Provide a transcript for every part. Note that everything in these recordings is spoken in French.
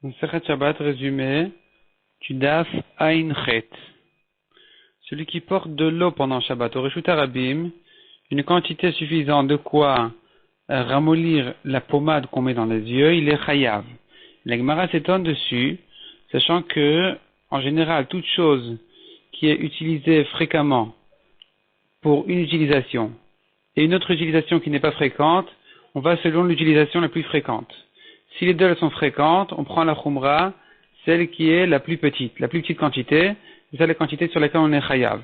Sechet Shabbat résumé du Daf Ain Chet. Celui qui porte de l'eau pendant Shabbat au Reshut Harabim, une quantité suffisante de quoi ramollir la pommade qu'on met dans les yeux, il est chayav. La Gemara s'étonne dessus, sachant que, en général, toute chose qui est utilisée fréquemment pour une utilisation et une autre utilisation qui n'est pas fréquente, on va selon l'utilisation la plus fréquente. Si les deux sont fréquentes, on prend la khumra, celle qui est la plus petite quantité, c'est ça la quantité sur laquelle on est chayav.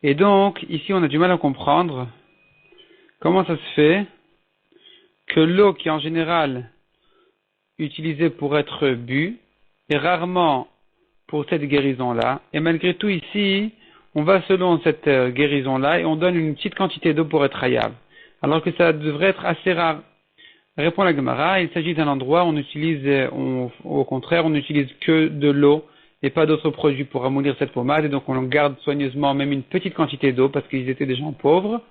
Et donc, ici on a du mal à comprendre comment ça se fait que l'eau qui est en général utilisée pour être bue est rarement pour cette guérison-là, et malgré tout ici, on va selon cette guérison-là et on donne une petite quantité d'eau pour être chayav, alors que ça devrait être assez rare. Répond la Gemara, il s'agit d'un endroit où au contraire, on n'utilise que de l'eau et pas d'autres produits pour ramollir cette pommade, et donc on garde soigneusement même une petite quantité d'eau parce qu'ils étaient des gens pauvres.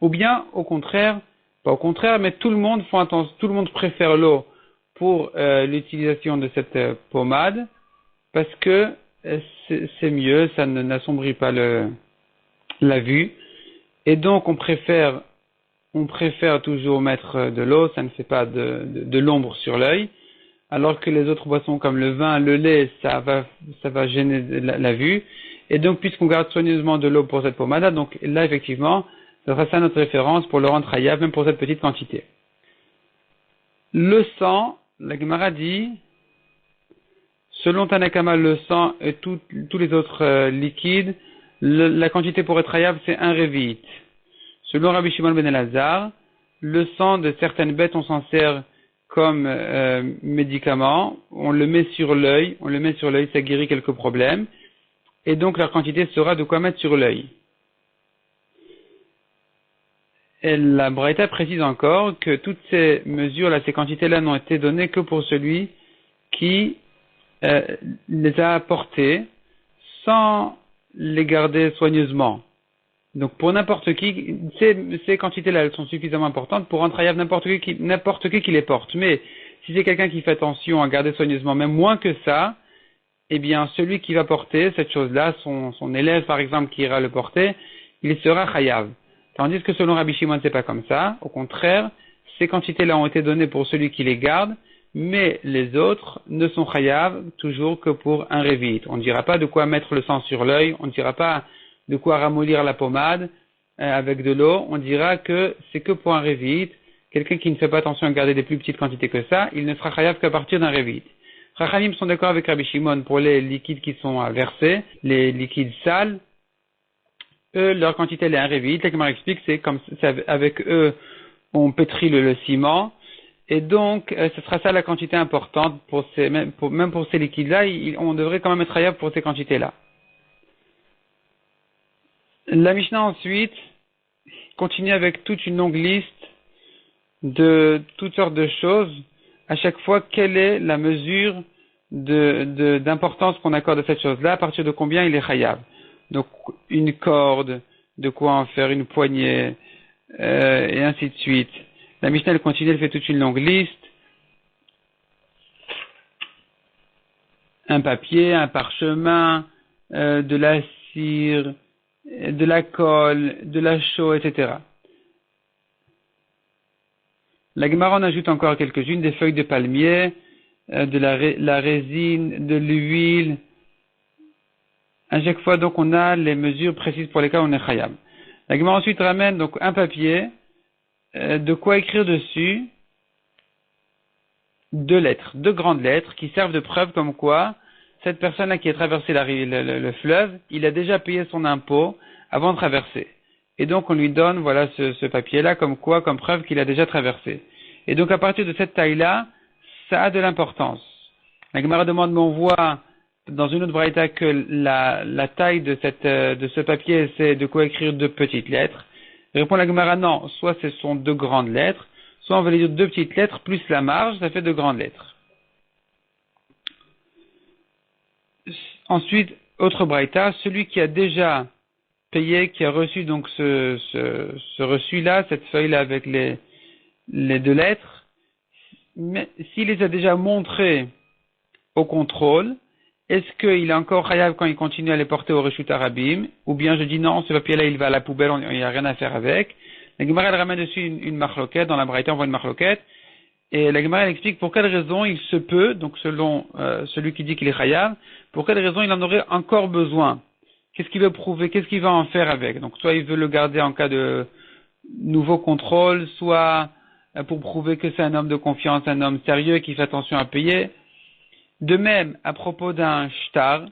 Ou bien, au contraire, pas au contraire, mais tout le monde préfère l'eau pour l'utilisation de cette pommade parce que c'est mieux, ça n'assombrit pas la vue, et donc on préfère toujours mettre de l'eau, ça ne fait pas de l'ombre sur l'œil, alors que les autres boissons comme le vin, le lait, ça va gêner la vue. Et donc, puisqu'on garde soigneusement de l'eau pour cette pommade, donc là, effectivement, ça sera ça notre référence pour le rendre chayav, même pour cette petite quantité. Le sang, la Gemara dit, selon Tanakama, le sang et tous les autres liquides, la quantité pour être chayav, c'est un révit. Selon Rabbi Shimon ben Elazar, le sang de certaines bêtes, on s'en sert comme médicament, on le met sur l'œil, ça guérit quelques problèmes, et donc la quantité sera de quoi mettre sur l'œil. Et la Braïta précise encore que toutes ces mesures-là, ces quantités-là n'ont été données que pour celui qui les a apportées sans les garder soigneusement. Donc pour n'importe qui, ces quantités-là, elles sont suffisamment importantes pour rendre chayav n'importe qui les porte. Mais si c'est quelqu'un qui fait attention à garder soigneusement, même moins que ça, eh bien celui qui va porter cette chose-là, son élève par exemple qui ira le porter, il sera chayav. Tandis que selon Rabbi Shimon, c'est pas comme ça. Au contraire, ces quantités-là ont été données pour celui qui les garde, mais les autres ne sont chayav toujours que pour un révit. On ne dira pas de quoi mettre le sang sur l'œil, on ne dira pas de quoi ramollir la pommade avec de l'eau, on dira que c'est que pour un révit. Quelqu'un qui ne fait pas attention à garder des plus petites quantités que ça, il ne sera chayav qu'à partir d'un révit. Chachamim sont d'accord avec Rabbi Shimon pour les liquides qui sont versés, les liquides sales. Eux, leur quantité elle est un révit. La Gemara explique, c'est avec eux on pétrit le ciment, et donc ce sera ça la quantité importante même pour ces liquides-là, on devrait quand même être chayav pour ces quantités-là. La Mishnah ensuite continue avec toute une longue liste de toutes sortes de choses. À chaque fois, quelle est la mesure d'importance qu'on accorde à cette chose-là, à partir de combien il est chayav. Donc, une corde, de quoi en faire une poignée, et ainsi de suite. La Mishnah elle continue, elle fait toute une longue liste. Un papier, un parchemin, de la cire, de la colle, de la chaux, etc. La Gemara en ajoute encore quelques-unes, des feuilles de palmier, de la résine, de l'huile. À chaque fois, donc, on a les mesures précises pour lesquelles on est chayav. La Gemara ensuite ramène donc un papier, de quoi écrire dessus deux grandes lettres, qui servent de preuve comme quoi cette personne-là qui a traversé le fleuve, il a déjà payé son impôt avant de traverser. Et donc on lui donne, voilà, ce papier-là comme preuve qu'il a déjà traversé. Et donc à partir de cette taille-là, ça a de l'importance. La Gemara demande, mais on voit dans une autre braïta que la taille de ce papier, c'est de quoi écrire deux petites lettres. Répond la Gemara, non, soit ce sont deux grandes lettres, soit on va les dire deux petites lettres plus la marge, ça fait deux grandes lettres. Ensuite, autre braïta, celui qui a déjà payé, qui a reçu donc ce reçu-là, cette feuille-là avec les deux lettres, mais s'il les a déjà montrées au contrôle, est-ce qu'il est encore chayav quand il continue à les porter au Reshut Arabim, ou bien je dis non, ce papier-là il va à la poubelle, il n'y a rien à faire avec. La Gemara elle ramène dessus une marloquette, dans la Braïta on voit une marloquette, et la Gemara elle explique pour quelle raison il se peut, donc selon celui qui dit qu'il est chayav, pour quelle raison il en aurait encore besoin. Qu'est-ce qu'il veut prouver, qu'est-ce qu'il va en faire avec. Donc soit il veut le garder en cas de nouveau contrôle, soit pour prouver que c'est un homme de confiance, un homme sérieux qui fait attention à payer. De même, à propos d'un shtar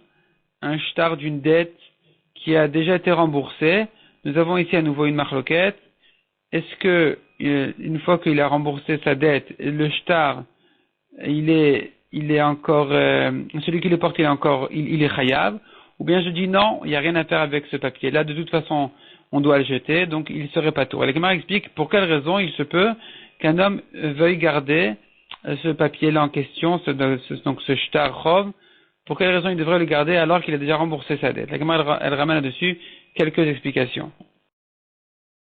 d'une dette qui a déjà été remboursée, nous avons ici à nouveau une marloquette. Est-ce que, une fois qu'il a remboursé sa dette, le shtar, il est encore, celui qui le porte, il est chayav, ou bien je dis non, il n'y a rien à faire avec ce papier-là, de toute façon, on doit le jeter, donc il serait pas tout. Et la Gemara explique pour quelle raison il se peut qu'un homme veuille garder ce papier-là en question, donc ce shtar chov, pour quelle raison il devrait le garder alors qu'il a déjà remboursé sa dette. La Gemara elle ramène là-dessus quelques explications.